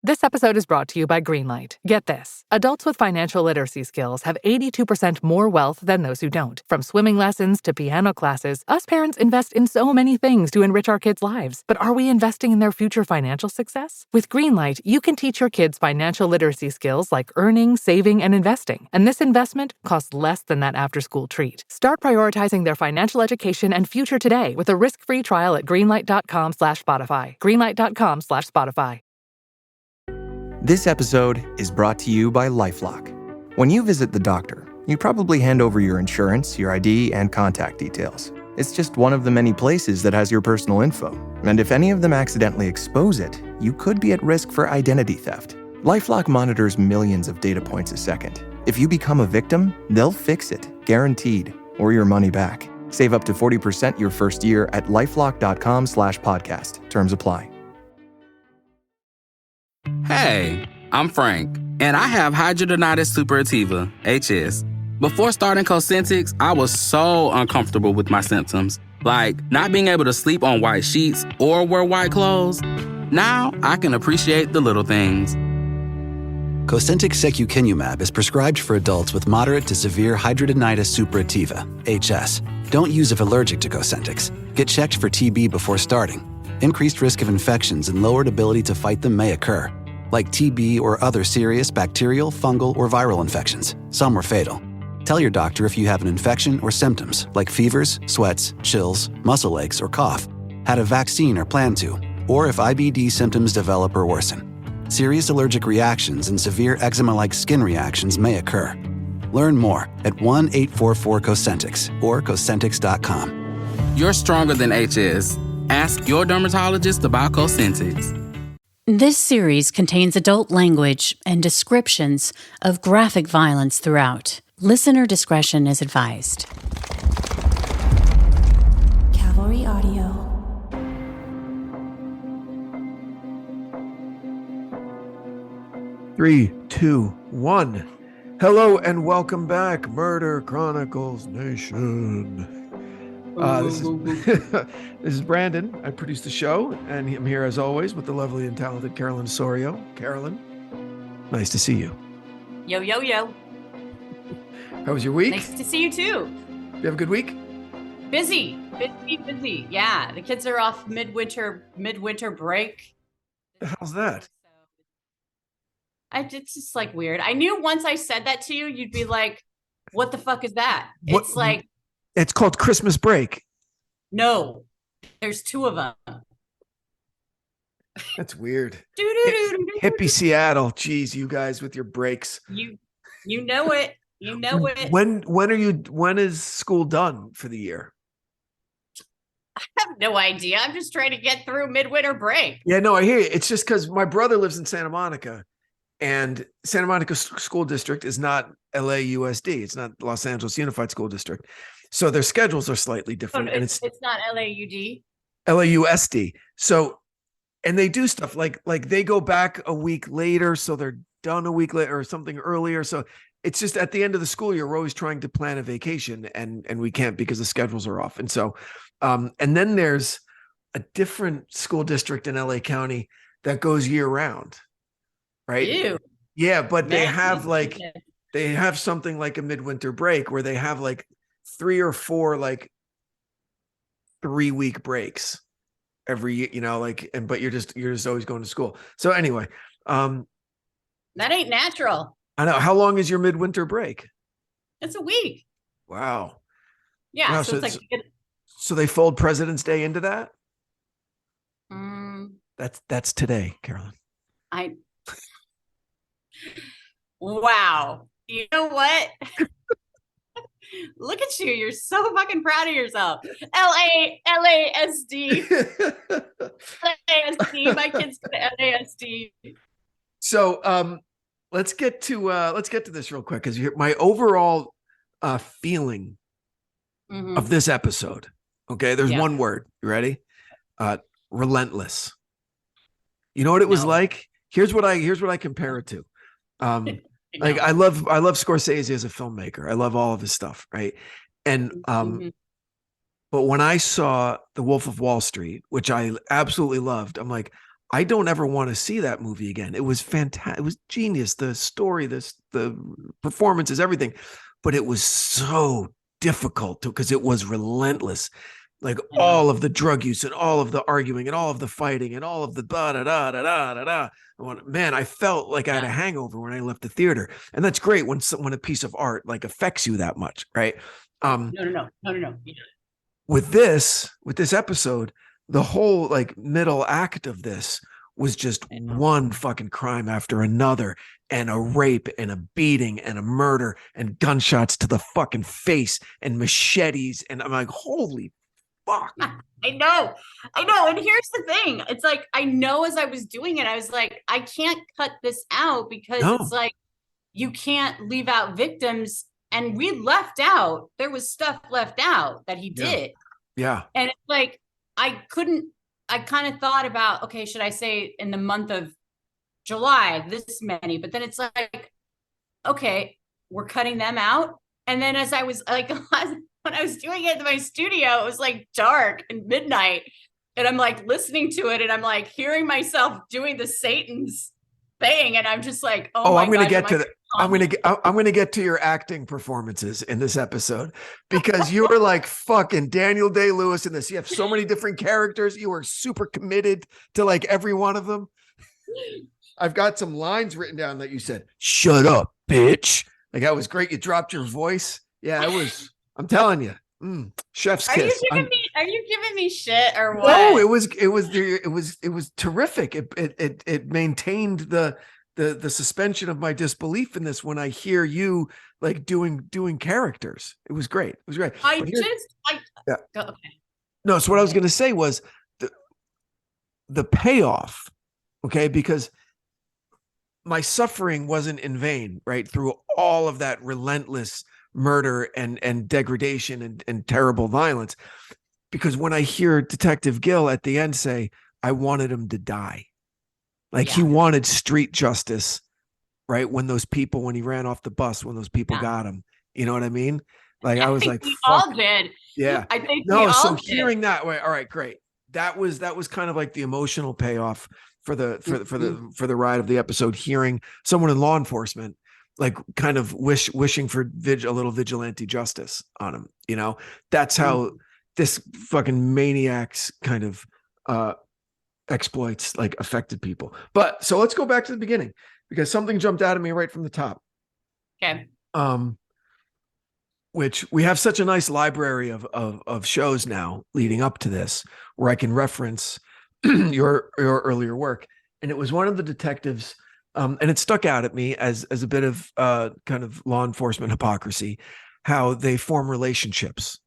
This episode is brought to you by Greenlight. Get this. Adults with financial literacy skills have 82% more wealth than those who don't. From swimming lessons to piano classes, us parents invest in so many things to enrich our kids' lives. But are we investing in their future financial success? With Greenlight, you can teach your kids financial literacy skills like earning, saving, and investing. And this investment costs less than that after-school treat. Start prioritizing their financial education and future today with a risk-free trial at greenlight.com/Spotify. Greenlight.com/Spotify. This episode is brought to you by LifeLock. When you visit the doctor, you probably hand over your insurance, your ID, and contact details. It's just one of the many places that has your personal info. And if any of them accidentally expose it, you could be at risk for identity theft. LifeLock monitors millions of data points a second. If you become a victim, they'll fix it, guaranteed, or your money back. Save up to 40% your first year at lifelock.com/podcast. Terms apply. Hey, I'm Frank, and I have hidradenitis suppurativa, HS. Before starting Cosentix, I was so uncomfortable with my symptoms, like not being able to sleep on white sheets or wear white clothes. Now I can appreciate the little things. Cosentix secukinumab is prescribed for adults with moderate to severe hidradenitis suppurativa, HS. Don't use if allergic to Cosentix. Get checked for TB before starting. Increased risk of infections and lowered ability to fight them may occur, like TB or other serious bacterial, fungal, or viral infections. Some were fatal. Tell your doctor if you have an infection or symptoms like fevers, sweats, chills, muscle aches, or cough, had a vaccine or plan to, or if IBD symptoms develop or worsen. Serious allergic reactions and severe eczema-like skin reactions may occur. Learn more at 1-844-COSENTIX or Cosentix.com. You're stronger than HS. Ask your dermatologist about Cosentix. This series contains adult language and descriptions of graphic violence throughout. Listener discretion is advised. Cavalry Audio. Three, two, one. Hello and welcome back, Murder Chronicles Nation. This is Branden. I produce the show, and I'm here as always with the lovely and talented Carolyn Sorio. Carolyn, nice to see you. Yo, yo, yo. How was your week? Nice to see you too. You have a good week? Busy. Yeah, the kids are off midwinter break. The hell's that? It's just like weird. I knew once I said that to you, you'd be like, what the fuck is that? What? It's like... It's called Christmas break. No, there's two of them. That's weird. Hippie Seattle. Jeez, you guys with your breaks. You know it. You know it. When is school done for the year? I have no idea. I'm just trying to get through midwinter break. Yeah, no, I hear you. It's just because my brother lives in Santa Monica, and Santa Monica School District is not LAUSD. It's not Los Angeles Unified School District. So their schedules are slightly different. And it's not LAUD? LAUSD. So, and they do stuff like they go back a week later, so they're done a week later or something earlier. So it's just at the end of the school year, we're always trying to plan a vacation and we can't because the schedules are off. And so, and then there's a different school district in LA County that goes year round, right? Ew. Yeah, but they have something like a midwinter break where they have like 3 or 4 like 3-week breaks every year, but you're just always going to school. So anyway, that ain't natural. I know. How long is your midwinter break? It's a week. Wow. Yeah. Wow, so it's like, so they fold President's Day into that? Mm, That's today, Carolyn. Wow. You know what? Look at you. You're so fucking proud of yourself. LASD. LASD. My kids go to LASD. So let's get to this real quick, because my overall feeling of this episode. Okay, there's one word. You ready? Relentless. You know what it was like? Here's what I compare it to. Like I love Scorsese as a filmmaker. I love all of his stuff, right? And but when I saw The Wolf of Wall Street, which I absolutely loved, I'm like, I don't ever want to see that movie again. It was fantastic. It was genius. The story, the performances, everything, but it was so difficult because it was relentless. Like all of the drug use and all of the arguing and all of the fighting and all of the da da da da da da da. Man, I felt like I had a hangover when I left the theater, and that's great when a piece of art like affects you that much, right? No. With this episode, the whole like middle act of this was just one fucking crime after another, and a rape and a beating and a murder and gunshots to the fucking face and machetes, and I'm like, holy fuck. I know. And here's the thing. It's like, I know as I was doing it, I was like, I can't cut this out because it's like, you can't leave out victims. And we left out, there was stuff left out that he did. Yeah. And it's like, I kind of thought about, okay, should I say in the month of July, this many, but then it's like, okay, we're cutting them out. And then as I was like, when I was doing it in my studio, it was like dark and midnight. And I'm like listening to it and I'm like hearing myself doing the Satan's thing. And I'm just like, I'm going to get to your acting performances in this episode, because you were like fucking Daniel Day-Lewis in this. You have so many different characters. You were super committed to like every one of them. I've got some lines written down that you said, "Shut up, bitch." Like that was great. You dropped your voice. Yeah, it was. I'm telling you, chef's kiss. Are you giving me shit or what? No, it was terrific. It maintained the suspension of my disbelief in this when I hear you like doing characters. It was great. It was great. Okay. No, so what I was going to say was the payoff. Okay, because my suffering wasn't in vain, right? Through all of that relentless murder and degradation and terrible violence. Because when I hear Detective Gill at the end say, I wanted him to die. Like he wanted street justice, right? When he ran off the bus, when those people got him, you know what I mean? Like I was like, we all did. Yeah. I think hearing that way, all right, great. That was kind of like the emotional payoff for the ride of the episode, hearing someone in law enforcement like kind of wishing for a little vigilante justice on him. You know, that's how this fucking maniac's kind of exploits like affected people. But so let's go back to the beginning, because something jumped out at me right from the top. Okay. Which we have such a nice library of shows now leading up to this, where I can reference your earlier work. And it was one of the detectives, and it stuck out at me as a bit of kind of law enforcement hypocrisy, how they form relationships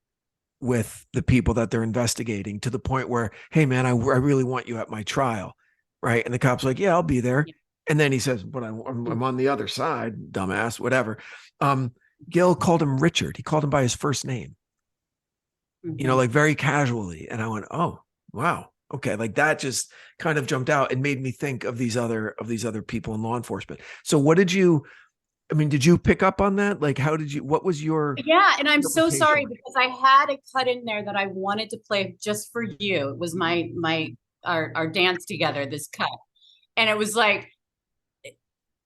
with the people that they're investigating, to the point where, hey man, I really want you at my trial, right? And the cop's like, yeah, I'll be there. And then he says, but I'm on the other side, dumbass, whatever. Gil called him Richard. He called him by his first name, you know, like very casually. And I went, oh, wow. Okay. Like that just kind of jumped out and made me think of these other people in law enforcement. So did you pick up on that? Like, what was your? Yeah. And I'm so sorry, because I had a cut in there that I wanted to play just for you. It was our dance together, this cut. And it was like,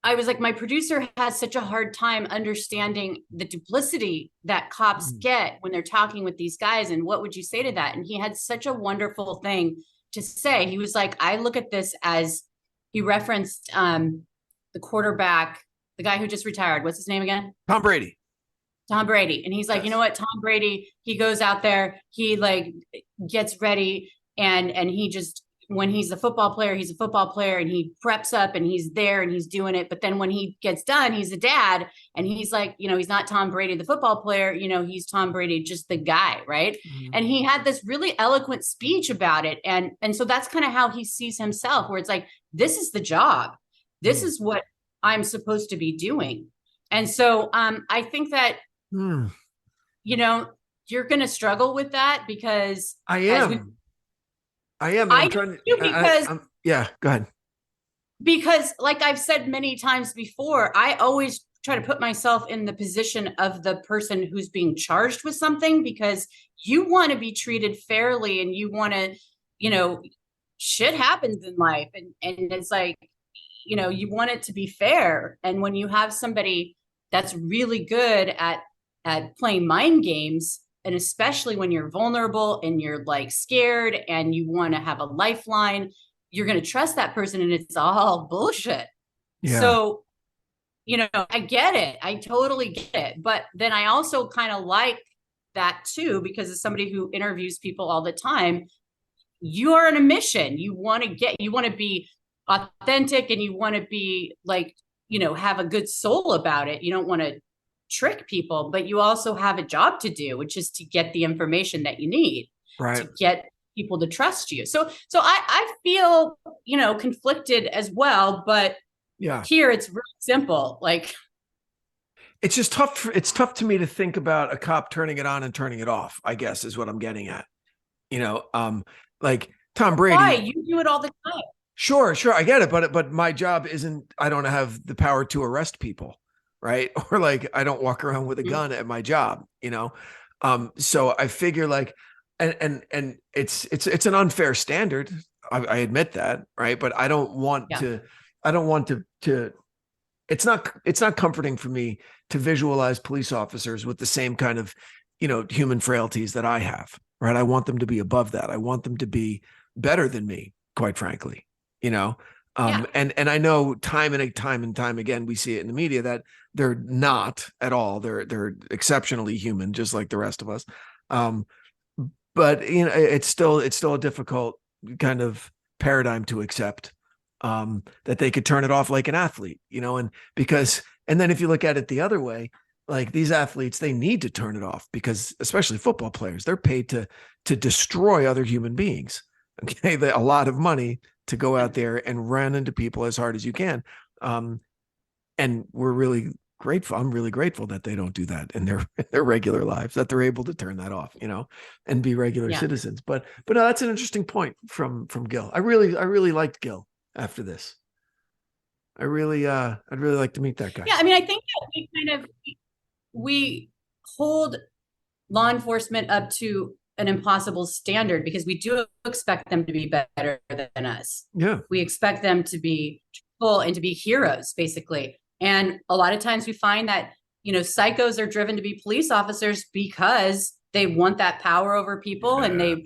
I was like, my producer has such a hard time understanding the duplicity that cops get when they're talking with these guys. And what would you say to that? And he had such a wonderful thing to say. He was like, I look at this as, he referenced the quarterback, the guy who just retired. What's his name again? Tom Brady. And he's like, You know what? Tom Brady, he goes out there, he like gets ready, and he just, when he's a football player, he's a football player, and he preps up and he's there and he's doing it. But then when he gets done, he's a dad, and he's like, you know, he's not Tom Brady, the football player, you know, he's Tom Brady, just the guy. Right. And he had this really eloquent speech about it. And so that's kind of how he sees himself, where it's like, this is the job. This is what I'm supposed to be doing. And so I think that, you know, you're going to struggle with that, because I am. I'm trying to, yeah, go ahead. Because like I've said many times before, I always try to put myself in the position of the person who's being charged with something, because you want to be treated fairly, and you want to, you know, shit happens in life. And it's like, you know, you want it to be fair. And when you have somebody that's really good at playing mind games, and especially when you're vulnerable and you're like scared and you want to have a lifeline, you're going to trust that person, and it's all bullshit. Yeah. So, you know, I get it. I totally get it. But then I also kind of like that too, because as somebody who interviews people all the time, you are on a mission. You want to be authentic, and you want to be like, you know, have a good soul about it. You don't want to trick people, but you also have a job to do, which is to get the information that you need to get people to trust you. So I feel, you know, conflicted as well, but here it's really simple. Like, it's just tough. It's tough to me to think about a cop turning it on and turning it off, I guess, is what I'm getting at. You know, like Tom Brady. Why? You do it all the time. Sure. I get it. But my job isn't, I don't have the power to arrest people. Right. Or like, I don't walk around with a gun at my job, you know? So I figure like, and it's an unfair standard. I admit that. Right. But I don't want to, it's not comforting for me to visualize police officers with the same kind of, you know, human frailties that I have. Right. I want them to be above that. I want them to be better than me, quite frankly, you know? And I know time and time again, we see it in the media that they're not at all. They're exceptionally human, just like the rest of us. But you know, it's still a difficult kind of paradigm to accept, that they could turn it off like an athlete, you know, and then if you look at it the other way, like these athletes, they need to turn it off because especially football players, they're paid to destroy other human beings. Okay. A lot of money to go out there and run into people as hard as you can. And we're really grateful. I'm really grateful that they don't do that in their regular lives, that they're able to turn that off, you know, and be regular citizens. But no, that's an interesting point from Gil. I really liked Gil after this. I'd really like to meet that guy. Yeah. I mean, I think that we hold law enforcement up to an impossible standard because we do expect them to be better than us. Yeah. We expect them to be full and to be heroes, basically. And a lot of times we find that, you know, psychos are driven to be police officers because they want that power over people and they,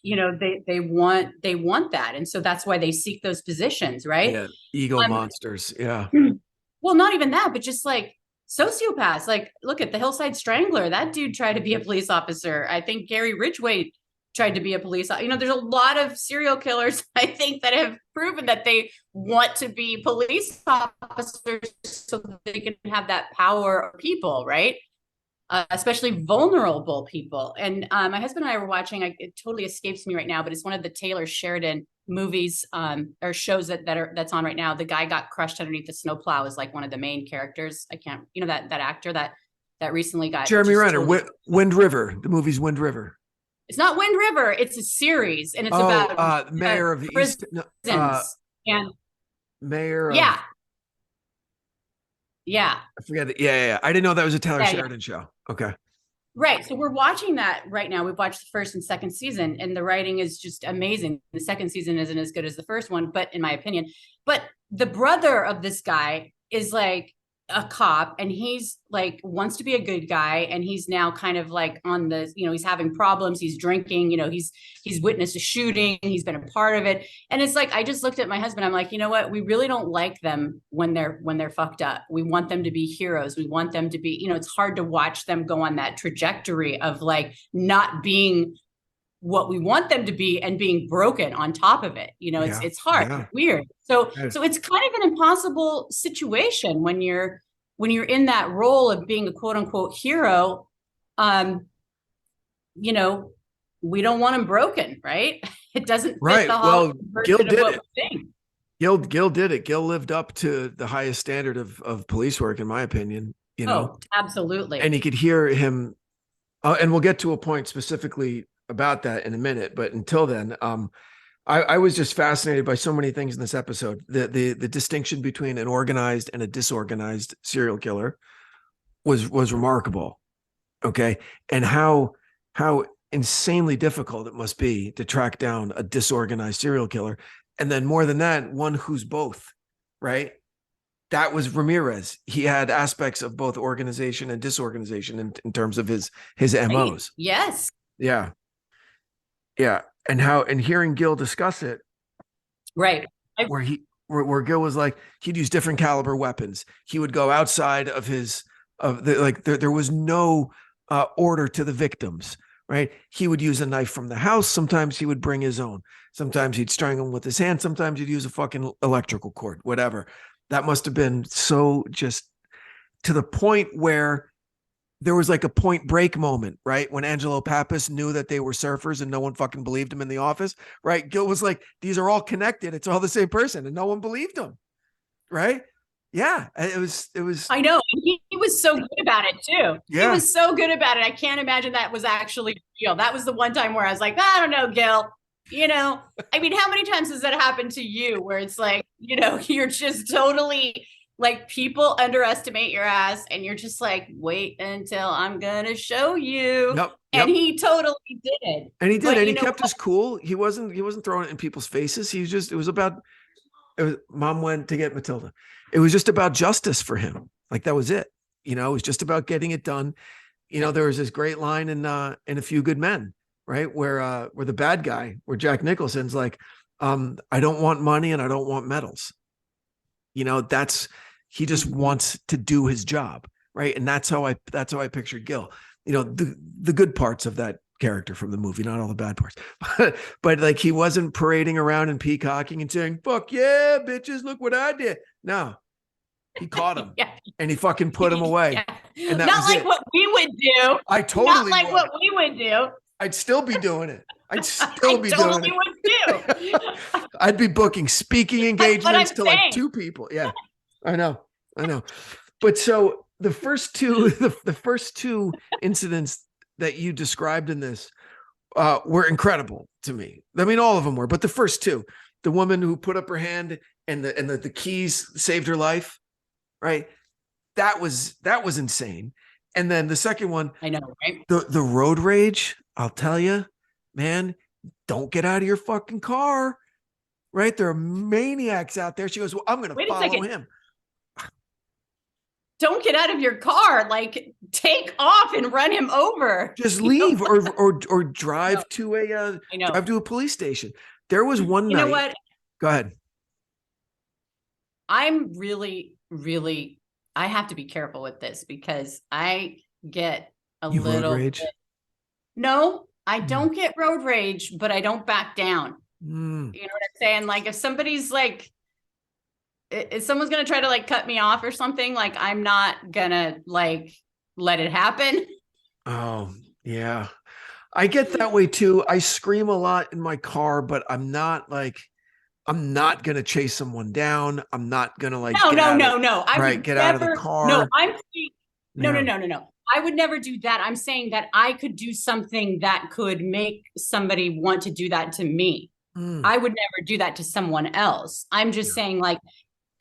you know, they want that. And so that's why they seek those positions, right? Yeah. Ego monsters. Yeah. Well, not even that, but just like sociopaths. Like, look at the Hillside Strangler. That dude tried to be a police officer. I think Gary Ridgway tried to be a police officer. You know, there's a lot of serial killers, I think, that have proven that they want to be police officers so that they can have that power over people, right? Especially vulnerable people. And my husband and I were watching, it totally escapes me right now, but it's one of the Taylor Sheridan movies or shows that's on right now. The guy got crushed underneath the snowplow is like one of the main characters. I can't, you know, that actor that recently got Jeremy Renner. Wind River. The movie's Wind River. It's not Wind River. It's a series, and it's about mayor of the prisons and mayor. Of, yeah. I forget it. Yeah. I didn't know that was a Taylor Sheridan show. Okay. Right. So we're watching that right now. We've watched the first and second season, and the writing is just amazing. The second season isn't as good as the first one, but in my opinion, but the brother of this guy is like a cop, and he's like wants to be a good guy, and he's now kind of like on the, you know, he's having problems, he's drinking, you know, he's witnessed a shooting, he's been a part of it, and it's like I just looked at my husband, I'm like, you know what, we really don't like them when they're fucked up. We want them to be heroes. We want them to be, you know, it's hard to watch them go on that trajectory of like not being what we want them to be and being broken on top of it. You know, it's hard, it's weird. So it's kind of an impossible situation when you're in that role of being a quote unquote hero. You know, we don't want them broken, right? It doesn't fit the whole Gil did it. Gil did it. Gil lived up to the highest standard of police work, in my opinion. You know, absolutely. And you could hear him, and we'll get to a point specifically about that in a minute, but until then, I was just fascinated by so many things in this episode. The distinction between an organized and a disorganized serial killer was remarkable. Okay. And how insanely difficult it must be to track down a disorganized serial killer. And then more than that, one who's both, right? That was Ramirez. He had aspects of both organization and disorganization in terms of his MOs. Yes. Yeah. Yeah. And hearing Gil discuss it. Right. Where Gil was like, he'd use different caliber weapons. He would go outside of there was no order to the victims, right? He would use a knife from the house. Sometimes he would bring his own. Sometimes he'd strangle him with his hand. Sometimes he'd use a fucking electrical cord, whatever. That must have been so just to the point where there was like a Point Break moment, right? When Angelo Pappas knew that they were surfers and no one fucking believed him in the office, right? Gil was like, these are all connected. It's all the same person. And no one believed him, right? Yeah, it was. I know. He was so good about it too. Yeah. He was so good about it. I can't imagine that was actually real. That was the one time where I was like, I don't know, Gil. I mean, how many times has that happened to you where it's like, you're just totally like people underestimate your ass and you're just like, wait until I'm going to show you. Yep. And he totally did. And he did. But and he kept his cool. He wasn't throwing it in people's faces. Mom went to get Matilda. It was just about justice for him. Like that was it. It was just about getting it done. There was this great line in A Few Good Men, right? Where the bad guy, where Jack Nicholson's like, I don't want money and I don't want medals. He just wants to do his job, right? And that's how I pictured Gil. The good parts of that character from the movie, not all the bad parts, but like he wasn't parading around and peacocking and saying, fuck yeah, bitches, look what I did. No, he caught him and he fucking put him away. Yeah. And that not was like it. what we would do. I totally not like would. what we would do. I'd still be doing it. I'd still be totally doing it. would too. I'd be booking speaking engagements to saying. like 2 people. Yeah, I know. But so the first two incidents that you described in this were incredible to me. I mean, all of them were, but the first two, the woman who put up her hand and the keys saved her life, right? That was insane. And then the second one, I know, right? The road rage, I'll tell you, man, don't get out of your fucking car, right? There are maniacs out there. She goes, well, I'm going to follow him. Don't get out of your car. Like, take off and run him over. Just leave or drive to a police station. There was one night. You know what? Go ahead. I'm really, really, I have to be careful with this because I get a little road rage? No, I don't get road rage, but I don't back down. You know what I'm saying? Like if somebody's like, if someone's going to try to like cut me off or something, like I'm not gonna like let it happen. Oh yeah. I get that way too. I scream a lot in my car, but I'm not going to chase someone down. I'm not going to like, no. Get out of the car. No, No. I would never do that. I'm saying that I could do something that could make somebody want to do that to me. I would never do that to someone else. I'm just saying like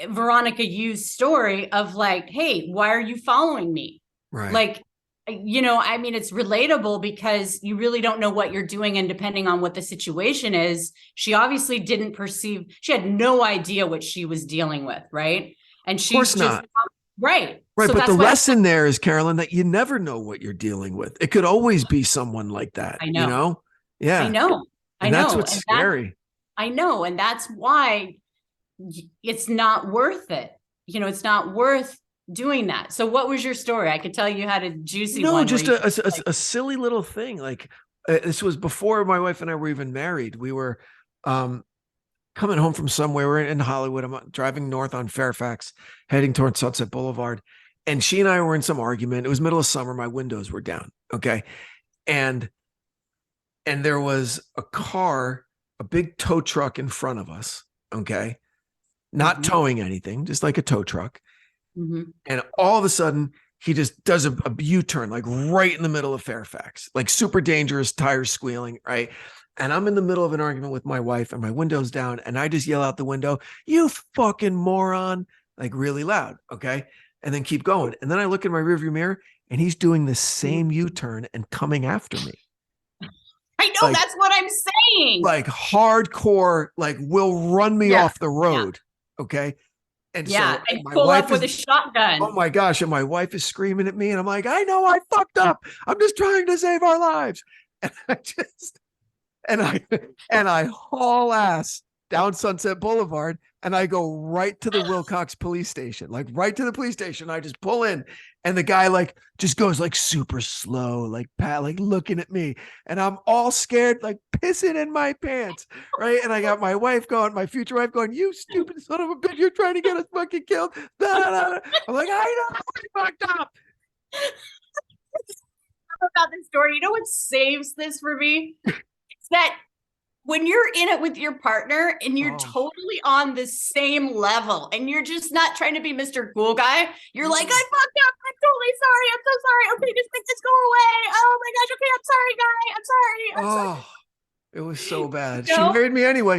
Veronica Yu's story of like, hey, why are you following me? Right. Like, I mean, it's relatable because you really don't know what you're doing. And depending on what the situation is, she obviously didn't perceive, she had no idea what she was dealing with. Right. And she's course not. Right. Right. So but the lesson there is, Carolyn, that you never know what you're dealing with. It could always be someone like that. I know. You know? Yeah. I know. That's what's scary. I know. And that's why it's not worth it. It's not worth doing that. So what was your story? I could tell you had a juicy one. No, just a silly little thing. Like this was before my wife and I were even married. We were coming home from somewhere. We're in Hollywood. I'm driving north on Fairfax, heading towards Sunset Boulevard. And she and I were in some argument. It was middle of summer. My windows were down. Okay. And there was a car, a big tow truck in front of us. Okay. Not towing anything, just like a tow truck. And all of a sudden he just does a U-turn, like right in the middle of Fairfax, like super dangerous, tires squealing. Right. And I'm in the middle of an argument with my wife and my window's down. And I just yell out the window, you fucking moron, like really loud. Okay. And then keep going. And then I look in my rearview mirror and he's doing the same U-turn and coming after me. know, like, that's what I'm saying. Like hardcore, like will run me off the road. Okay. And so and my pull wife up with a shotgun. Oh my gosh. And my wife is screaming at me. And I'm like, I know I fucked up. I'm just trying to save our lives. And I haul ass down Sunset Boulevard and I go right to the Wilcox police station, like right to the police station. I just pull in and the guy like just goes like super slow, like looking at me, and I'm all scared, like pissing in my pants. Right. And I got my wife going, my future wife going, you stupid son of a bitch, you're trying to get us fucking killed. I'm like, I know I fucked up. About this story, you know what saves this for me? It's that when you're in it with your partner and you're totally on the same level and you're just not trying to be Mr. Cool Guy, you're like, I fucked up. I'm totally sorry. I'm so sorry. Okay, just make this go away. Oh my gosh. Okay, I'm sorry, guy. I'm sorry. It was so bad. You know?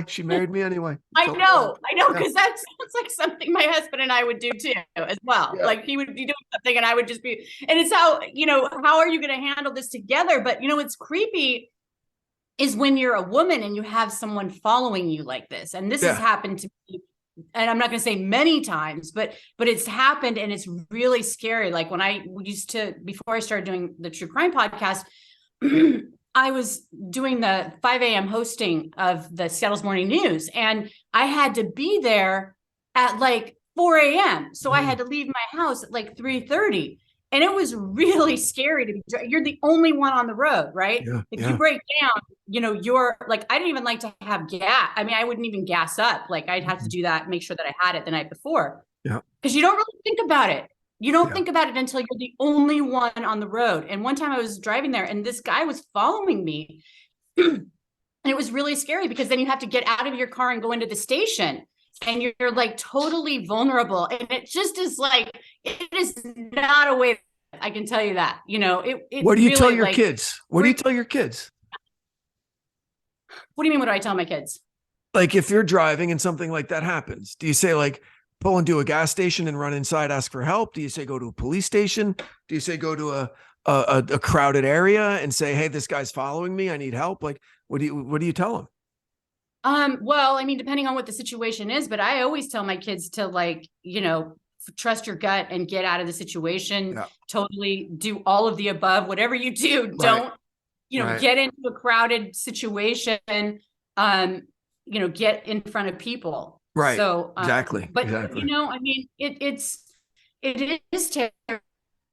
She married me anyway. I know, because that sounds like something my husband and I would do too, as well. Yeah. Like he would be doing something and I would just be, and it's how are you going to handle this together? But it's creepy is when you're a woman and you have someone following you like this. And this has happened to me, and I'm not going to say many times, but it's happened and it's really scary. Like when I used to, before I started doing the true crime podcast, I was doing the 5 a.m. hosting of the Seattle's Morning News, and I had to be there at like 4 a.m. So I had to leave my house at like 3:30. And it was really scary to be, you're the only one on the road, right? Yeah, if you break down, you're like, I didn't even like to have gas. I mean, I wouldn't even gas up. Like I'd have to do that, make sure that I had it the night before. Yeah. Because you don't really think about it. You don't think about it until you're the only one on the road. And one time I was driving there and this guy was following me. And it was really scary because then you have to get out of your car and go into the station. And you're like totally vulnerable. And it just is like, it is not a way, I can tell you that, what do you tell your kids? What do you tell your kids? What do you mean? What do I tell my kids? Like if you're driving and something like that happens, do you say like pull into a gas station and run inside, ask for help? Do you say go to a police station? Do you say go to a crowded area and say, hey, this guy's following me, I need help? Like, what do you tell them? Well, I mean, depending on what the situation is, but I always tell my kids to like, trust your gut and get out of the situation. Totally do all of the above, whatever you do, don't, get into a crowded situation, get in front of people. Right. So, exactly. But, exactly. I mean, it is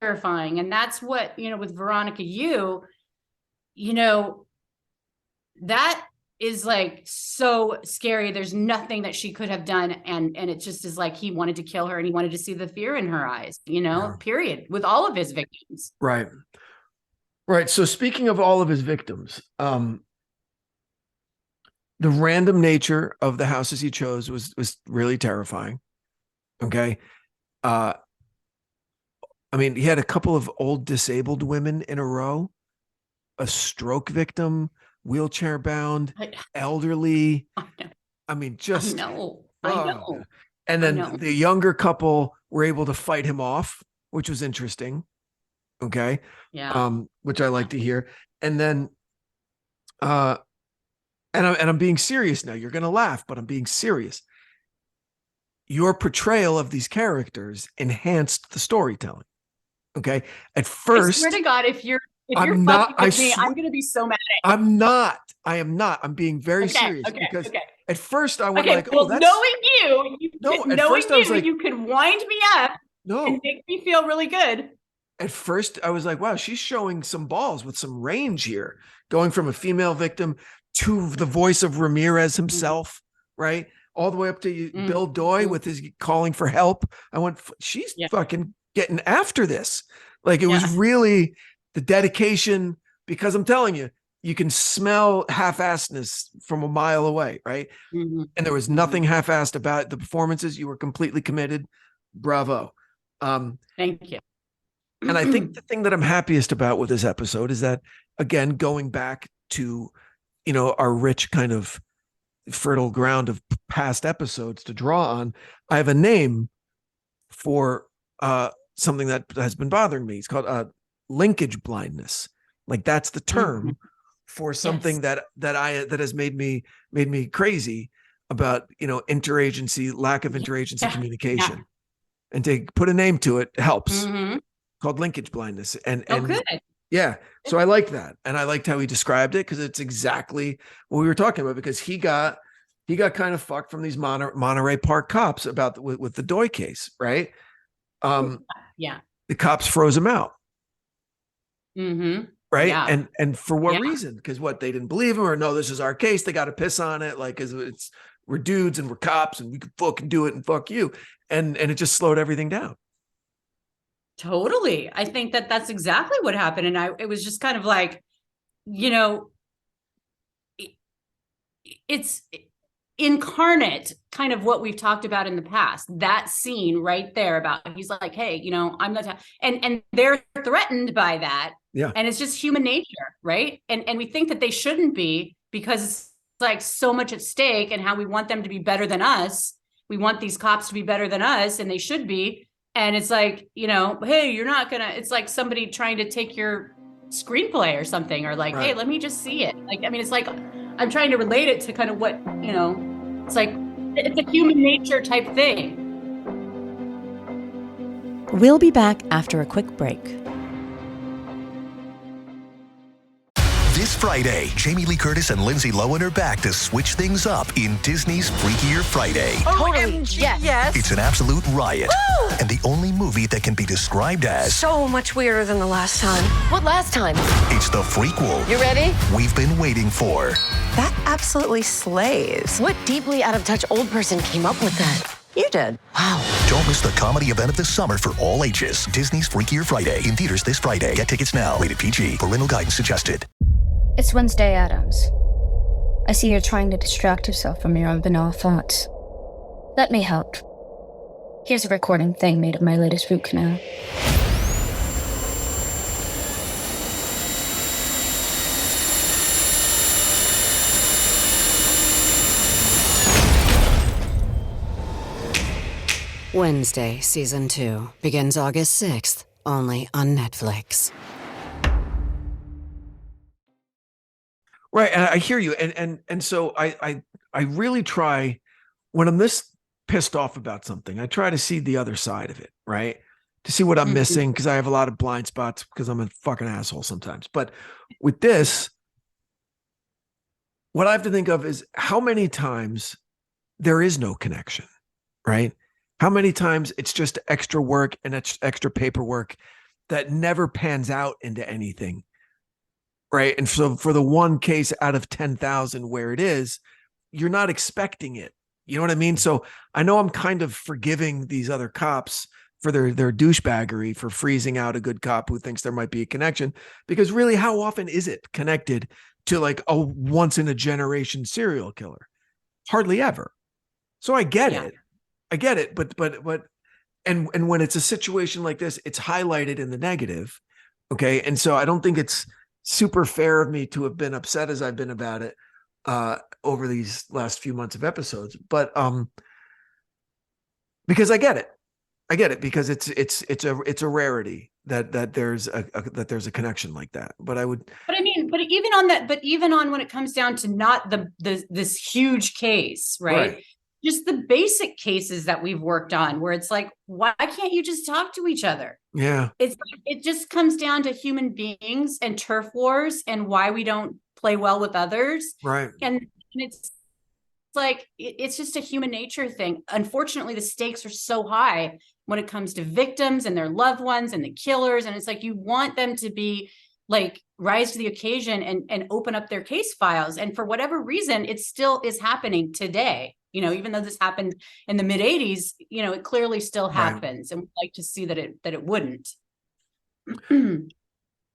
terrifying. And that's what, with Veronica, that is like so scary. There's nothing that she could have done. And it just is like, he wanted to kill her and he wanted to see the fear in her eyes, period, with all of his victims. Right. Right. So speaking of all of his victims, the random nature of the houses he chose was really terrifying. Okay. I mean, he had a couple of old disabled women in a row, a stroke victim, wheelchair bound, elderly. I mean, just I know. And then the younger couple were able to fight him off, which was interesting. Okay. Yeah. Which I like to hear. And then and I'm being serious now. You're gonna laugh, but I'm being serious. Your portrayal of these characters enhanced the storytelling. Okay. At first, I swear to God, if you're fucking with me, I'm going to be so mad at you. I am not. I'm being very serious because at first I went like, well, knowing you could wind me up and make me feel really good. At first I was like, wow, she's showing some balls with some range here, going from a female victim to the voice of Ramirez himself, right? All the way up to Bill Doy with his calling for help. I went, she's fucking getting after this. Like it was really the dedication, because I'm telling you, you can smell half-assedness from a mile away, right? Mm-hmm. And there was nothing half-assed about the performances. You were completely committed. Bravo. Thank you. And I think the thing that I'm happiest about with this episode is that, again, going back to, our rich kind of fertile ground of past episodes to draw on, I have a name for something that has been bothering me. It's called linkage blindness. Like that's the term for something that has made me crazy about, lack of interagency communication, and to put a name to it helps. Called linkage blindness. And good. Yeah. So I like that. And I liked how he described it, because it's exactly what we were talking about, because he got kind of fucked from these Monterey Park cops with the Doi case, right? The cops froze him out. Right. Yeah. And for what reason? Because they didn't believe him, or no, this is our case. They got to piss on it. Like, we're dudes and we're cops and we can fucking do it and fuck you. And it just slowed everything down. Totally. I think that's exactly what happened. And it was just kind of like, it's incarnate kind of what we've talked about in the past. That scene right there about, he's like, hey, I'm not, and they're threatened by that. Yeah. And it's just human nature. Right. And we think that they shouldn't be, because it's like so much at stake, and how we want them to be better than us. We want these cops to be better than us, and they should be. And it's like, hey, you're not gonna, it's like somebody trying to take your screenplay or something, or like, hey, let me just see it. Like, I mean, it's like, I'm trying to relate it to kind of what, it's like, it's a human nature type thing. We'll be back after a quick break. This Friday, Jamie Lee Curtis and Lindsay Lohan are back to switch things up in Disney's Freakier Friday. Totally, yes. It's an absolute riot, and the only movie that can be described as so much weirder than the last time. What last time? It's the frequel. You ready? We've been waiting for. That absolutely slays. What deeply out of touch old person came up with that? You did. Wow. Don't miss the comedy event of the summer for all ages. Disney's Freakier Friday, in theaters this Friday. Get tickets now. Rated PG. Parental guidance suggested. It's Wednesday, Addams. I see you're trying to distract yourself from your own banal thoughts. Let me help. Here's a recording thing made of my latest root canal. Wednesday, Season 2, begins August 6th, only on Netflix. Right. And I hear you. And so I really try, when I'm this pissed off about something, I try to see the other side of it, right? To see what I'm missing, because I have a lot of blind spots, because I'm a fucking asshole sometimes. But with this, what I have to think of is how many times there is no connection, right? How many times it's just extra work and extra paperwork that never pans out into anything. Right. And so for the one case out of 10,000 where it is, you're not expecting it. You know what I mean? So I know I'm kind of forgiving these other cops for their douchebaggery, for freezing out a good cop who thinks there might be a connection, because really, how often is it connected to like a once in a generation serial killer? Hardly ever. So I get it. I get it. But when it's a situation like this, it's highlighted in the negative. Okay. And so I don't think it's super fair of me to have been upset as I've been about it over these last few months of episodes, but because I get it because it's a rarity that there's a connection like that. But even on when it comes down to not this huge case, right? Just the basic cases that we've worked on, where it's like, why can't you just talk to each other? Yeah. It just comes down to human beings and turf wars, and why we don't play well with others. Right. And it's like, it's just a human nature thing. Unfortunately, the stakes are so high when it comes to victims and their loved ones and the killers. And it's like, you want them to be like, rise to the occasion and open up their case files. And for whatever reason, it still is happening today. Even though this happened in the mid 80s, it clearly still happens. Right. And we'd like to see that it wouldn't.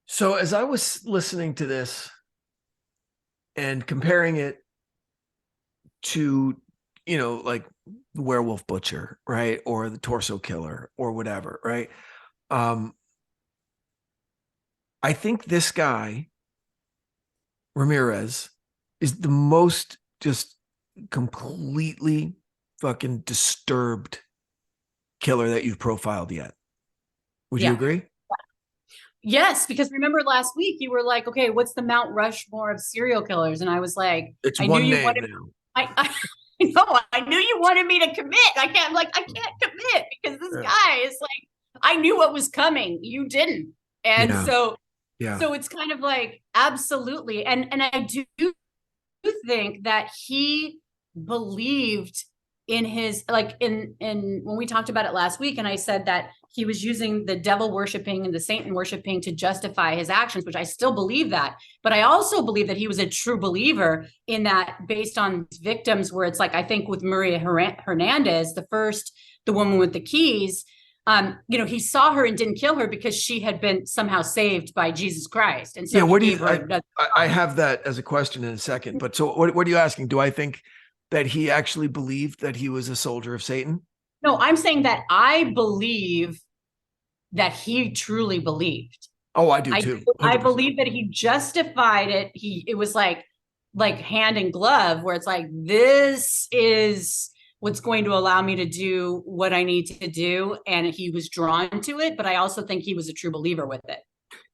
So as I was listening to this and comparing it to, like the Werewolf Butcher, right? Or the Torso Killer or whatever, right? I think this guy, Ramirez, is the most just completely fucking disturbed killer that you've profiled yet. Would you agree? Yes, because remember last week you were like, okay, what's the Mount Rushmore of serial killers? And I was like, It's I one knew you name wanted, now. I know, I knew you wanted me to commit. I can't commit because this guy is like, I knew what was coming. You didn't. And so it's kind of like, absolutely. And I do think that he believed in his, like in when we talked about it last week, and I said that he was using the devil worshiping and the Satan worshiping to justify his actions, which I still believe that. But I also believe that he was a true believer in that, based on victims, where it's like, I think with Maria Hernandez, the woman with the keys, he saw her and didn't kill her because she had been somehow saved by Jesus Christ. And so what do you, I have that as a question in a second, but so what are you asking? Do I think that he actually believed that he was a soldier of Satan? No, I'm saying that I believe that he truly believed. Oh, I do too. 100%. I believe that he justified it. It was like hand in glove, where it's like, this is what's going to allow me to do what I need to do. And he was drawn to it, but I also think he was a true believer with it.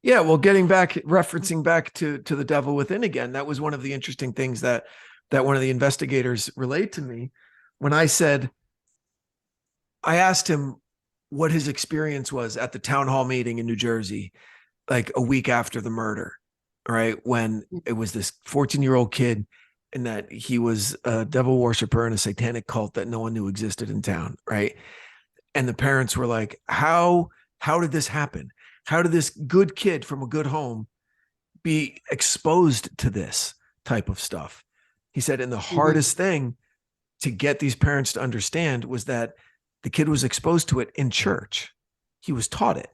Yeah. Well, referencing back to the devil within again, that was one of the interesting things that one of the investigators relayed to me when I asked him what his experience was at the town hall meeting in New Jersey, like a week after the murder, right? When it was this 14-year-old kid, and that he was a devil worshiper in a satanic cult that no one knew existed in town, right? And the parents were like, how did this happen? How did this good kid from a good home be exposed to this type of stuff? He said, and the hardest thing to get these parents to understand was that the kid was exposed to it in church. He was taught it.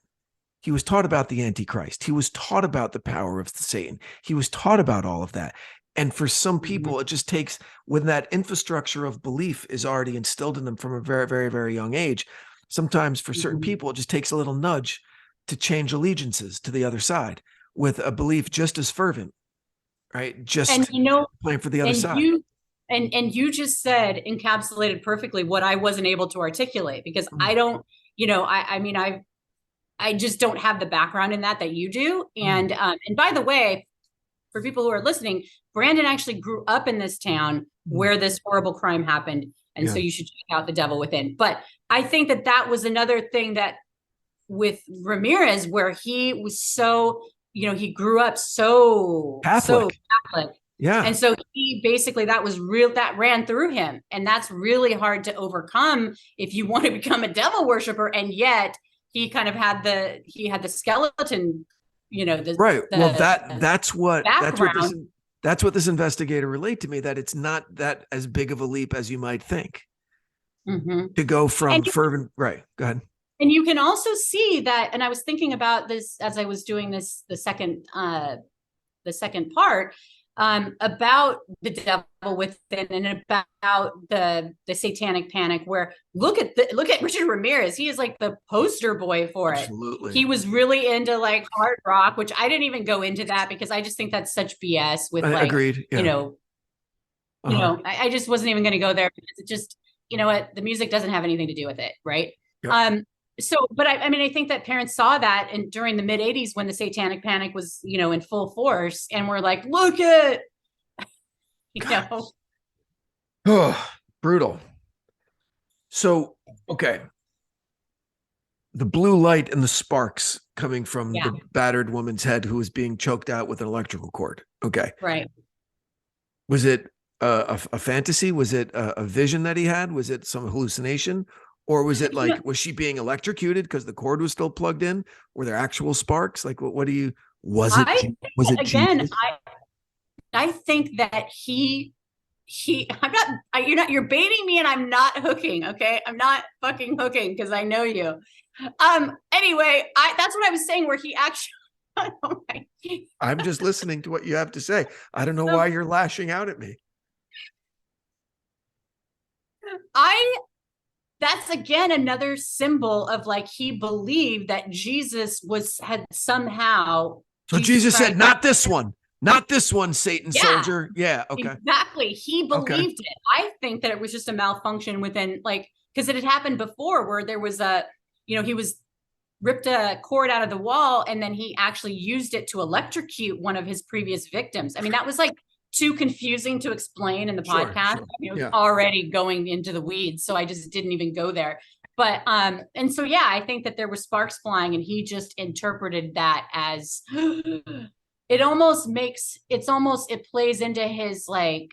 He was taught about the Antichrist. He was taught about the power of Satan. He was taught about all of that. And for some people, it just takes, when that infrastructure of belief is already instilled in them from a very, very, very young age, sometimes for certain people, it just takes a little nudge to change allegiances to the other side with a belief just as fervent, right? Just playing for the other side. And you just said, encapsulated perfectly what I wasn't able to articulate, because I don't, I just don't have the background in that you do. And by the way, for people who are listening, Branden actually grew up in this town where this horrible crime happened. And so you should check out The Devil Within. But I think that was another thing that with Ramirez, where he was so, he grew up so Catholic. Yeah. And so he basically, that ran through him. And that's really hard to overcome if you want to become a devil worshiper. And yet he kind of had the skeleton, right. Well, that's what this investigator relayed to me, that it's not that as big of a leap as you might think to go from fervent. Right. Go ahead. And you can also see that, and I was thinking about this as I was doing the second part, about the devil within and about the satanic panic, where look at Richard Ramirez. He is like the poster boy for it. Absolutely. He was really into like hard rock, which I didn't even go into that because I just think that's such BS with agreed. Yeah. I just wasn't even going to go there because it just, the music doesn't have anything to do with it. Right. Yep. But I think that parents saw that, and during the mid 80s when the satanic panic was, in full force, and we're like, look at, Oh, brutal. So, okay. The blue light and the sparks coming from the battered woman's head who was being choked out with an electrical cord. Okay. Right. Was it a fantasy? Was it a vision that he had? Was it some hallucination? Or was it like, was she being electrocuted because the cord was still plugged in? Were there actual sparks? Like, was it again, Jesus? I think that you're baiting me and I'm not hooking. Okay. I'm not fucking hooking because I know you. Anyway, that's what I was saying, where he actually, I'm just listening to what you have to say. I don't know why you're lashing out at me. That's again another symbol of like, he believed that Jesus had somehow. So Jesus said, not this one, Satan soldier. Yeah. Okay. Exactly. He believed it. I think that it was just a malfunction within, like, because it had happened before where there was he was ripped a cord out of the wall, and then he actually used it to electrocute one of his previous victims. I mean, that was like too confusing to explain in the podcast. Sure. I mean, it was already going into the weeds, so I just didn't even go there. But and so I think that there were sparks flying, and he just interpreted that as it plays into his like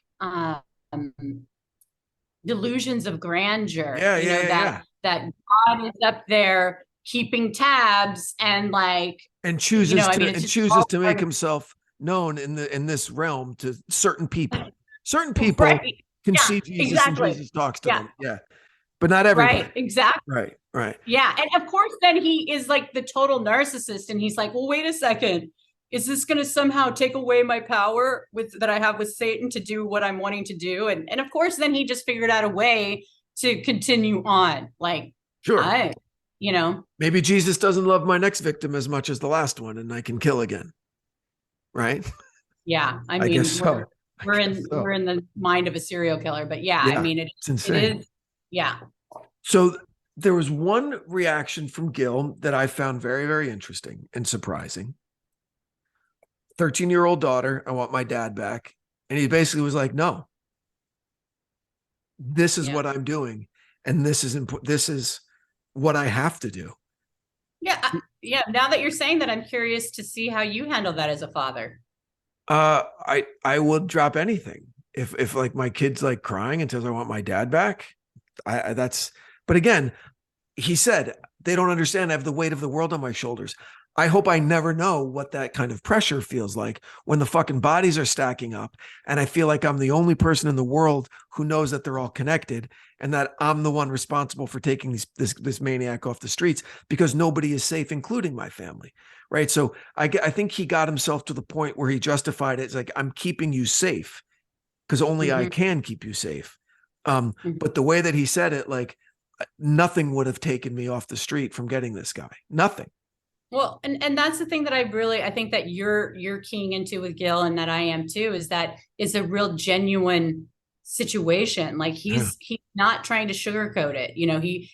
delusions of grandeur. That God is up there keeping tabs and chooses to make himself known in this realm to certain people. Certain people can see Jesus and Jesus talks to them. Yeah. But not everybody. Right. Exactly. Right. Yeah. And of course, then he is like the total narcissist. And he's like, well, wait a second. Is this going to somehow take away my power that I have with Satan to do what I'm wanting to do? And of course, then he just figured out a way to continue on. Like, sure. Maybe Jesus doesn't love my next victim as much as the last one, and I can kill again. Right. Yeah. I mean, guess so. We're in the mind of a serial killer, but I mean, it's insane. It is. Yeah. So there was one reaction from Gil that I found very, very interesting and surprising. 13-year-old daughter, I want my dad back. And he basically was like, no, this is what I'm doing. And this is what I have to do. Yeah. Yeah. Now that you're saying that, I'm curious to see how you handle that as a father. I would drop anything. If like my kid's like crying and says, I want my dad back. But again, he said, they don't understand. I have the weight of the world on my shoulders. I hope I never know what that kind of pressure feels like when the fucking bodies are stacking up. And I feel like I'm the only person in the world who knows that they're all connected and that I'm the one responsible for taking this maniac off the streets because nobody is safe, including my family. Right. So I think he got himself to the point where he justified it. It's like, I'm keeping you safe because only I can keep you safe. But the way that he said it, like nothing would have taken me off the street from getting this guy. Nothing. Well, and that's the thing that I think that you're keying into with Gil, and that I am too, is that it's a real genuine situation. Like he's not trying to sugarcoat it.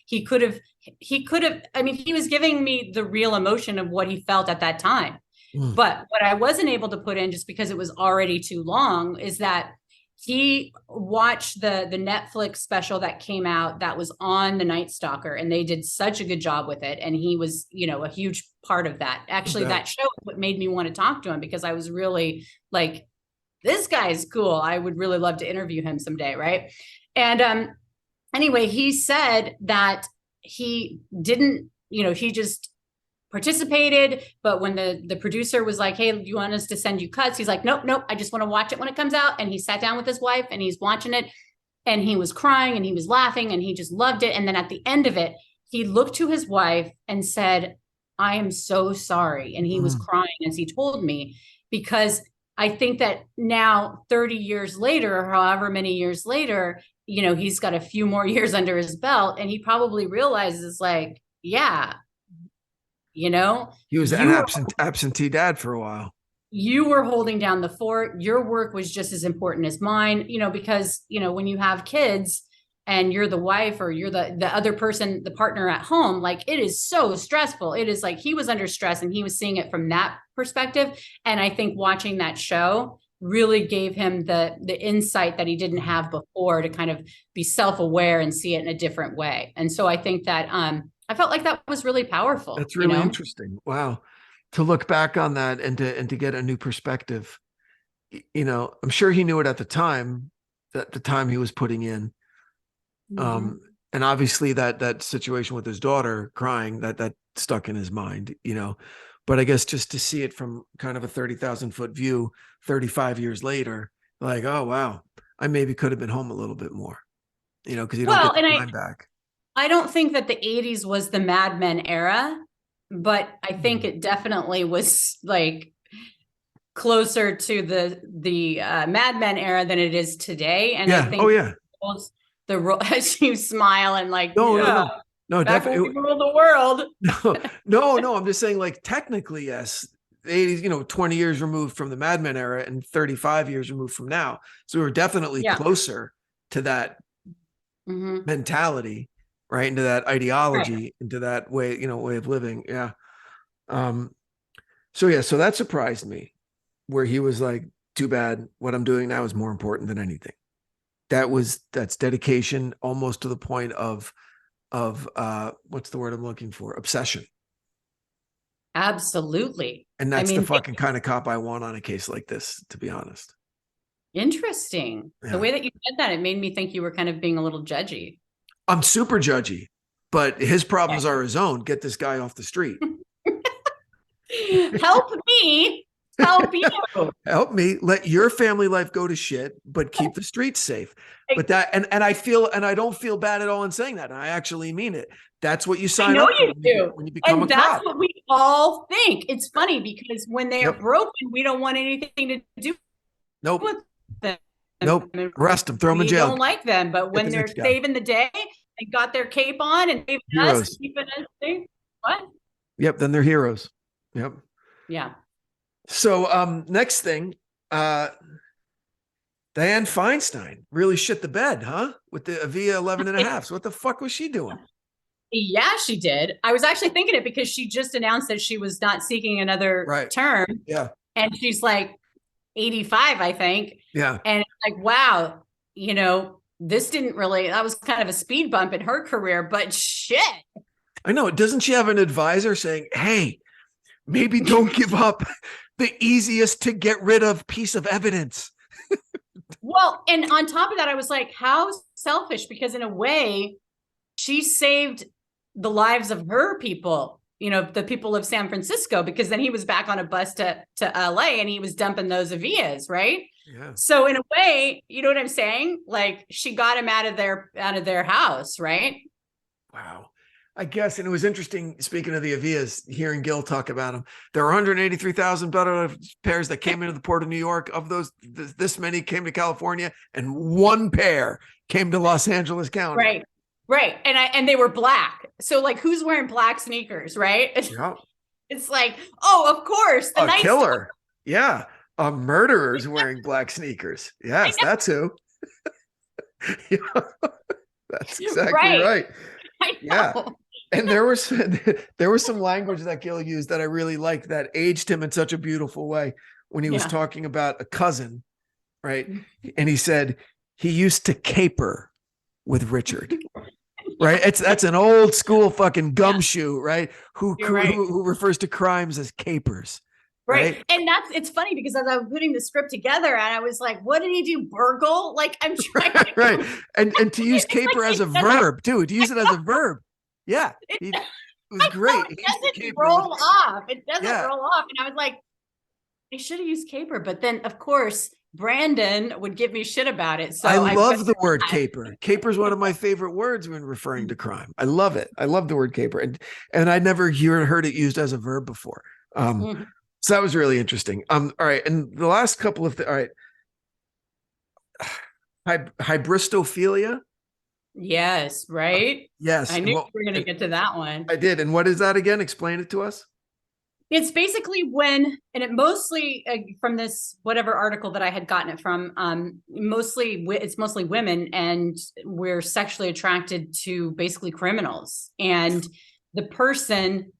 He could have, I mean, he was giving me the real emotion of what he felt at that time. But what I wasn't able to put in, just because it was already too long, is that he watched the Netflix special that came out that was on the Nightstalker, and they did such a good job with it. And he was, a huge part of that. Actually, that show is what made me want to talk to him, because I was really like, this guy's cool. I would really love to interview him someday. Right. And anyway, he said that he didn't, he just participated, but when the producer was like, hey, do you want us to send you cuts? He's like, nope, I just want to watch it when it comes out. And he sat down with his wife and he's watching it, and he was crying and he was laughing and he just loved it. And then at the end of it, he looked to his wife and said, I am so sorry. And he was crying as he told me, because I think that now 30 years later, or however many years later, he's got a few more years under his belt, and he probably realizes like, yeah, he was an absentee dad for a while. You were holding down the fort. Your work was just as important as mine, because, when you have kids and you're the wife or you're the other person, the partner at home, like it is so stressful. It is like he was under stress and he was seeing it from that perspective. And I think watching that show really gave him the insight that he didn't have before, to kind of be self-aware and see it in a different way. And so I think that, I felt like that was really powerful. That's really interesting. Wow. To look back on that and to get a new perspective, I'm sure he knew it at the time, that the time he was putting in. And obviously that situation with his daughter crying, that stuck in his mind, but I guess just to see it from kind of a 30,000 foot view, 35 years later, like, oh, wow, I maybe could have been home a little bit more, because you don't get the time back. I don't think that the 80s was the Mad Men era, but I think it definitely was like closer to the Mad Men era than it is today. And I think as you smile and like, no, definitely rule the world. No, I'm just saying, like, technically, yes, the 80s, 20 years removed from the Mad Men era and 35 years removed from now. So we were definitely closer to that mentality. right? Into that ideology, into that way, way of living. Yeah. So that surprised me, where he was like, too bad, what I'm doing now is more important than anything. That's dedication, almost to the point of what's the word I'm looking for? Obsession. Absolutely. And that's the fucking kind of cop I want on a case like this, to be honest. Interesting. Yeah. The way that you said that, it made me think you were kind of being a little judgy. I'm super judgy, but his problems are his own. Get this guy off the street. Help me. Help you. Help me. Let your family life go to shit, but keep the streets safe. But that, and I don't feel bad at all in saying that. And I actually mean it. That's what you sign up for when you become a cop. That's what we all think. It's funny because when they are broken, we don't want anything to do with them. Nope. Arrest them. Throw them in jail. We don't like them. But when they're saving the day and got their cape on and saving us, keeping us safe, what? Yep. Then they're heroes. Yep. Yeah. So next thing, Dianne Feinstein really shit the bed, huh? With the Avia 11 and a half. So what the fuck was she doing? Yeah, she did. I was actually thinking it because she just announced that she was not seeking another term. Yeah. And she's like 85, I think. Yeah. And it's like, wow, this didn't really, that was kind of a speed bump in her career, but shit. I know. Doesn't she have an advisor saying, hey, maybe don't give up the easiest to get rid of piece of evidence? Well, and on top of that, I was like, how selfish, because in a way, she saved the lives of her people, the people of San Francisco, because then he was back on a bus to LA and he was dumping those Avias, right? Yeah. So in a way, you know what I'm saying? Like she got him out of their house, right? Wow. I guess, and it was interesting, speaking of the Avias, hearing Gil talk about them. There were 183,000 better pairs that came into the port of New York. Of those, this many came to California, and one pair came to Los Angeles County. Right. And they were black. So like, who's wearing black sneakers, right? Yeah. It's like, oh, of course. A killer. Yeah. A murderer's wearing black sneakers. Yes, that's who. Yeah. That's exactly right. Yeah. And there was some language that Gil used that I really liked that aged him in such a beautiful way when he was talking about a cousin, right? And he said he used to caper with Richard, right? That's an old school fucking gumshoe, right? Who refers to crimes as capers. Right. And it's funny because as I was putting the script together and I was like, what did he do? Burgle? Like I'm trying to right. And to use caper as a verb too, to use it as a verb. Yeah. It was great. It doesn't roll off. It doesn't roll off. And I was like, I should have used caper. But then of course, Branden would give me shit about it. So I love the word caper. Caper is one of my favorite words when referring to crime. I love it. I love the word caper. And I never heard it used as a verb before. So that was really interesting. All right. And the last couple of all right. Hybristophilia. Yes. Right. Yes. I knew we were going to get to that one. I did. And what is that again? Explain it to us. It's basically when, and it mostly from this, whatever article that I had gotten it from, it's mostly women, and we're sexually attracted to basically criminals. And the person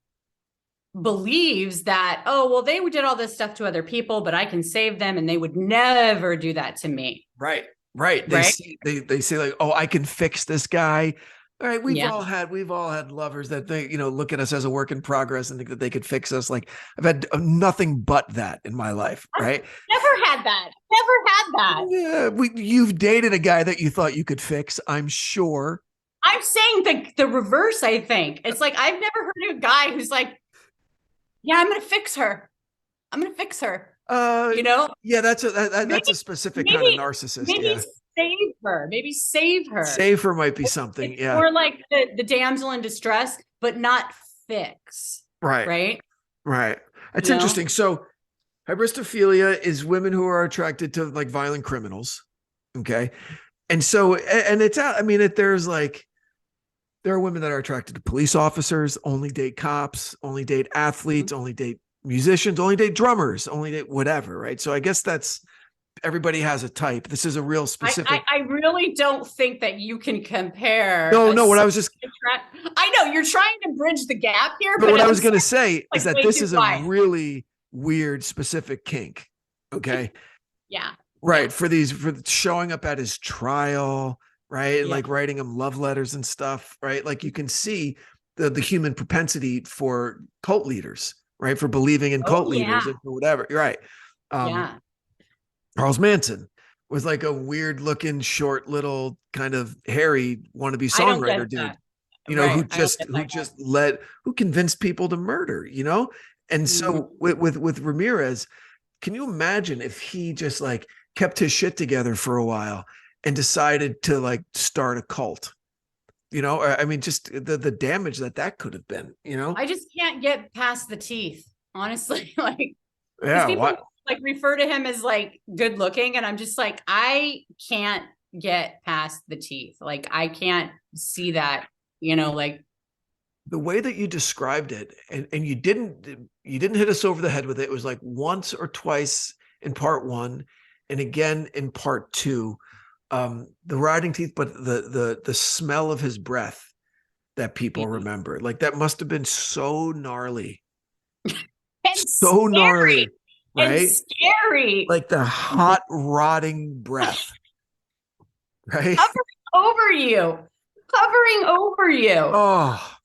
believes that, oh, well, they did all this stuff to other people, but I can save them and they would never do that to me. Right. They say like, oh, I can fix this guy. All right. We've all had lovers that they, look at us as a work in progress and think that they could fix us. Like I've had nothing but that in my life. Right. Never had that. Yeah. You've dated a guy that you thought you could fix, I'm sure. I'm saying the reverse. I think it's like, I've never heard of a guy who's like, yeah, I'm going to fix her. Yeah, that's a specific kind of narcissist. Maybe save her. Save her might be something. It's more like the damsel in distress, but not fix. Right. That's interesting. So hybristophilia is women who are attracted to like violent criminals. Okay. And so, and it's out, there are women that are attracted to police officers, only date cops, only date athletes, only date musicians, only date drummers, only date whatever, right? So I guess that's everybody has a type. This is a real specific. I really don't think that you can compare. No, what I was just. I know you're trying to bridge the gap here, but what I was going to say is that this is wide. a really weird specific kink. Okay. Yeah. Right. For showing up at his trial, right. And like writing him love letters and stuff, right. Like you can see the human propensity for cult leaders, right. For believing in cult leaders and for whatever. You're right. Charles Manson was like a weird looking, short, little kind of hairy wannabe songwriter dude, you know, who convinced people to murder, you know? And so with Ramirez, can you imagine if he just like kept his shit together for a while and decided to like start a cult? You know, I mean, just the damage that could have been, you know? I just can't get past the teeth, honestly. Like, yeah, like refer to him as like good looking, and I'm just like, I can't get past the teeth. Like I can't see that, you know, like the way that you described it, and you didn't hit us over the head with it. It was like once or twice in part 1 and again in part 2, the rotting teeth, but the smell of his breath that people remember, like that must have been so gnarly. So scary. Gnarly. Right? And scary. Like the hot, rotting breath. Right? Covering over you. Oh.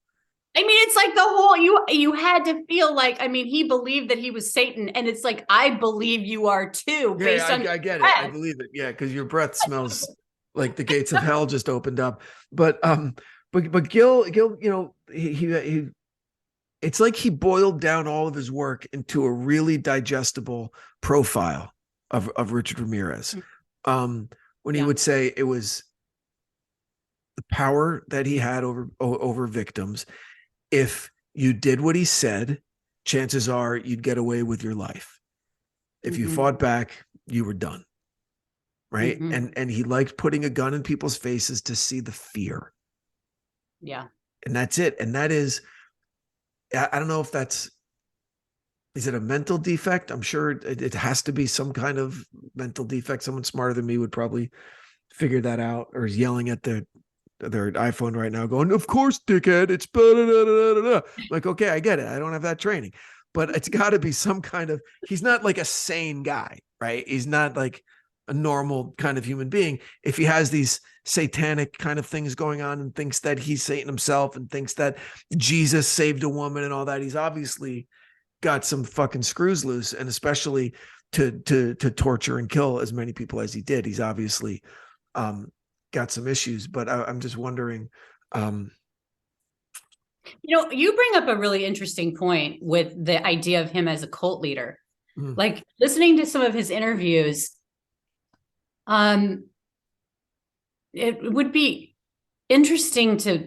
I mean, it's like the whole, you had to feel like, I mean, he believed that he was Satan, and it's like, I believe you are too, based on I get it. I believe it. Yeah, because your breath smells like the gates of hell just opened up. But Gil, you know, he it's like he boiled down all of his work into a really digestible profile of Richard Ramirez. When he would say it was the power that he had over victims. If you did what he said, chances are you'd get away with your life. If you fought back, you were done. Right. And he liked putting a gun in people's faces to see the fear. Yeah. And that's it. And that is, I don't know if is it a mental defect? I'm sure it has to be some kind of mental defect. Someone smarter than me would probably figure that out, or is yelling at their iPhone right now going, of course, dickhead, it's like, okay, I get it. I don't have that training, but it's got to be some kind of, he's not like a sane guy, right? He's not like a normal kind of human being. If he has these satanic kind of things going on and thinks that he's Satan himself and thinks that Jesus saved a woman and all that, he's obviously got some fucking screws loose. And especially to torture and kill as many people as he did, he's obviously got some issues. But I'm just wondering, you know, you bring up a really interesting point with the idea of him as a cult leader. Like listening to some of his interviews, it would be interesting to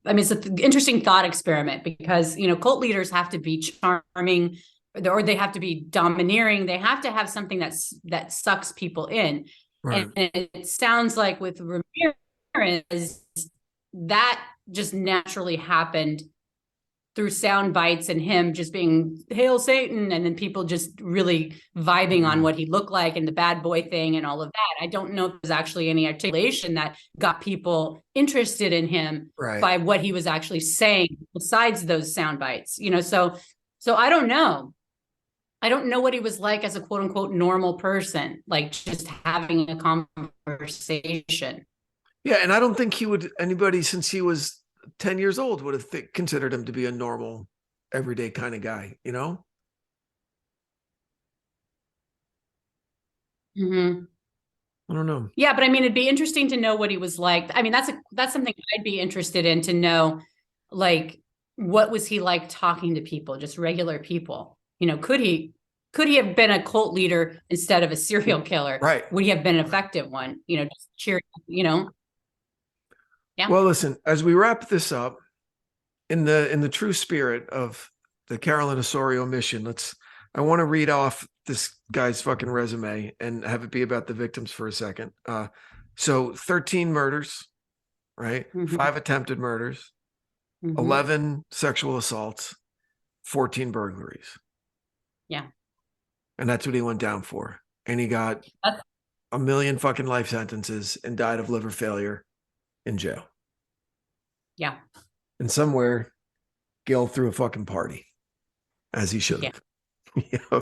I mean, it's an interesting thought experiment, because, you know, cult leaders have to be charming, or they have to be domineering. They have to have something that sucks people in. Right. And it sounds like with Ramirez, that just naturally happened through sound bites and him just being Hail Satan, and then people just really vibing on what he looked like and the bad boy thing and all of that. I don't know if there's actually any articulation that got people interested in him by what he was actually saying besides those sound bites, you know? So I don't know. I don't know what he was like as a quote unquote normal person, like just having a conversation. Yeah. And I don't think anybody since he was 10 years old would have considered him to be a normal, everyday kind of guy, you know? I don't know. Yeah, but I mean, it'd be interesting to know what he was like. I mean, that's something I'd be interested in, to know, like, what was he like talking to people, just regular people? You know, could he have been a cult leader instead of a serial killer? Right. Would he have been an effective one? You know, just cheering, you know? Yeah. Well, listen, as we wrap this up, in the true spirit of the Carolyn Osorio mission, I want to read off this guy's fucking resume and have it be about the victims for a second. So 13 murders, right? 5 attempted murders, 11 sexual assaults, 14 burglaries. Yeah. And that's what he went down for. and he got a million fucking life sentences and died of liver failure in jail. Yeah. And somewhere Gil threw a fucking party, as he should have. Yeah.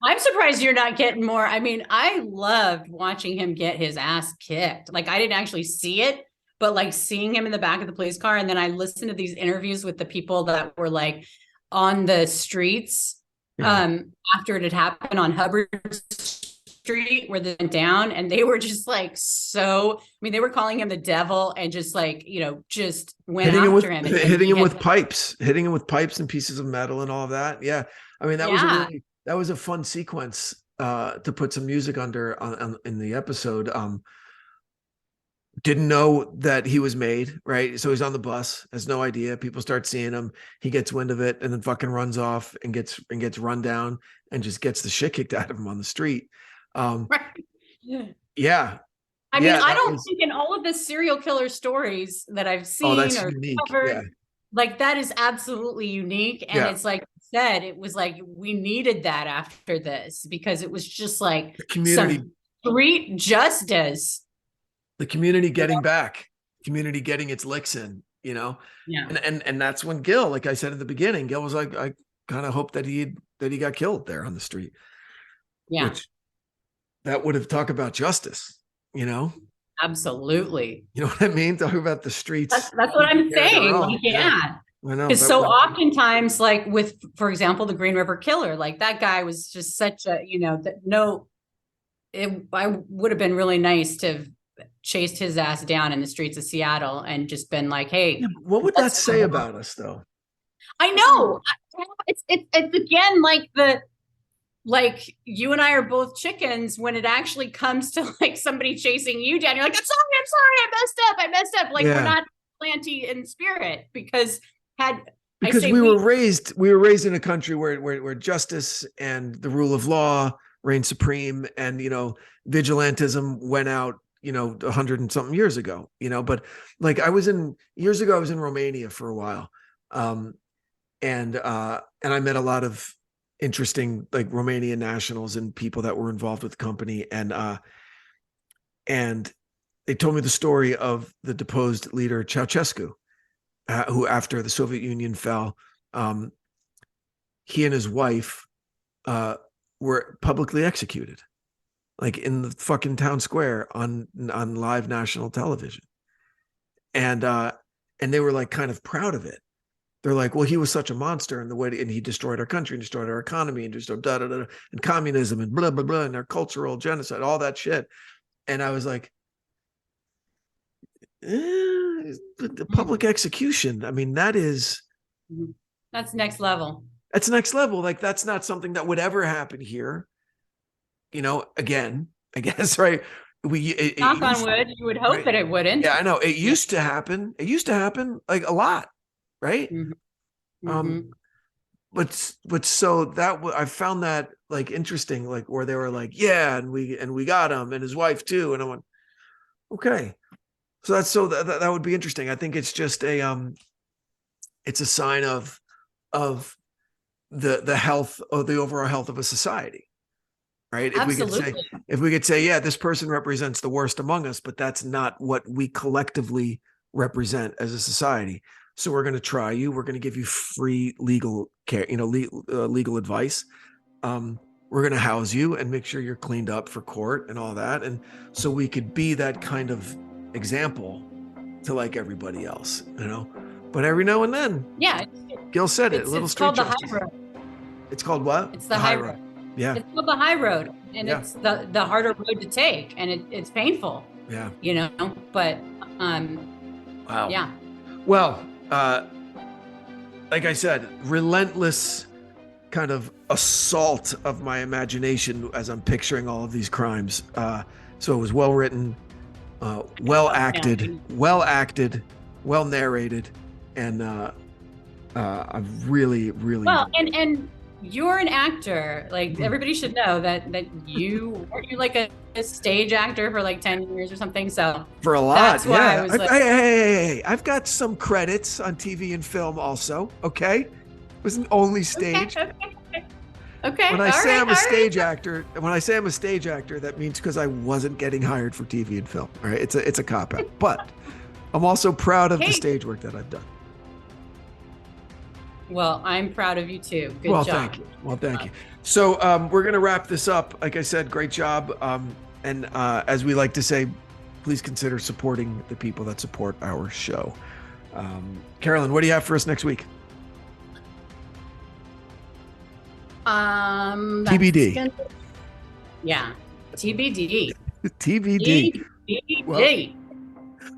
I'm surprised you're not getting more. I mean, I loved watching him get his ass kicked. Like, I didn't actually see it, but like seeing him in the back of the police car. And then I listened to these interviews with the people that were like on the streets after it had happened on Hubbard Street where they went down, and they were just like, they were calling him the devil and just like, just went after him. Hitting him with pipes and pieces of metal and all of that. Yeah. I mean, that was a fun sequence to put some music under in the episode. Didn't know that he was made, right? So he's on the bus, has no idea. People start seeing him. He gets wind of it and then fucking runs off and gets run down and just gets the shit kicked out of him on the street. Yeah. I mean, I don't think in all of the serial killer stories that I've seen or unique. covered, like that is absolutely unique. And it's like you said, it was like we needed that after this because it was just like the community, some street justice. The community getting back, community getting its licks in, Yeah. And that's when Gil, like I said at the beginning, Gil was like, I kind of hoped that he got killed there on the street. Yeah. Which, that would have talked about justice, Absolutely. You know what I mean? Talk about the streets. That's what I'm saying. Like, I know. Because oftentimes, like with, for example, the Green River Killer, like that guy was just such a, I would have been really nice to have chased his ass down in the streets of Seattle and just been like, hey, what would that say about us though? I know it's again, like you and I are both chickens when it actually comes to like somebody chasing you down. You're like, I'm sorry, I messed up. Like we're not planty in spirit because we were raised in a country where justice and the rule of law reigned supreme, and vigilantism went out 100 and something years ago, but like I was in Romania for a while. And I met a lot of interesting like Romanian nationals and people that were involved with the company. And they told me the story of the deposed leader Ceausescu, who after the Soviet Union fell, he and his wife were publicly executed, like in the fucking town square on live national television. And they were like kind of proud of it. They're like, well, he was such a monster and he destroyed our country and destroyed our economy and just and communism and blah, blah, blah, and our cultural genocide, all that shit. And I was like, the public execution. I mean, that's next level. That's next level. Like that's not something that would ever happen here. Again, I guess, right? Knock on wood, you would hope that it wouldn't. Yeah, I know. It used to happen. It used to happen like a lot, right? Mm-hmm. But so that I found that like interesting, like where they were like, yeah, and we got him and his wife too, and I went, okay, so that would be interesting. I think it's just it's a sign of the health of the overall health of a society. Right. If we could say, yeah, this person represents the worst among us, but that's not what we collectively represent as a society. So we're going to try you. We're going to give you free legal care, legal advice. We're going to house you and make sure you're cleaned up for court and all that. And so we could be that kind of example to like everybody else, but every now and then. Yeah. Gil said it, a little street justice. It's called the high road. It's called what? It's the high road. Yeah. It's called the high road, and it's the harder road to take, and it's painful. Yeah. But wow. Yeah. Well, like I said, relentless kind of assault of my imagination as I'm picturing all of these crimes. So it was well written, well acted, well narrated, and I've really well, and you're an actor. Like everybody should know that you weren't you like a stage actor for like 10 years or something. So for a lot, that's why I was like, hey, I've got some credits on TV and film also. Okay, it wasn't only stage. Okay. When I say I'm a stage actor, that means because I wasn't getting hired for TV and film. All right, it's a cop out. But I'm also proud of the stage work that I've done. Well, I'm proud of you too. Good job. Thank you. Well, thank you. So we're gonna wrap this up. Like I said, great job. And as we like to say, please consider supporting the people that support our show. Carolyn, what do you have for us next week? TBD. Yeah, TBD. TBD.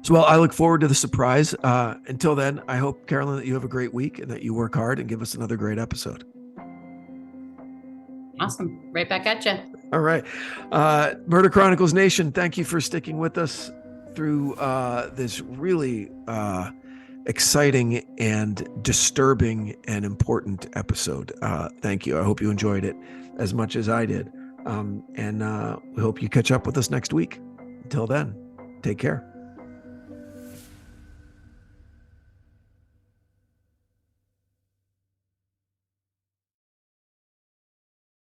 Well, I look forward to the surprise. Until then, I hope, Carolyn, that you have a great week and that you work hard and give us another great episode. Awesome. Right back at you. All right. Murder Chronicles Nation, thank you for sticking with us through this really exciting and disturbing and important episode. Thank you. I hope you enjoyed it as much as I did. And we hope you catch up with us next week. Until then, take care.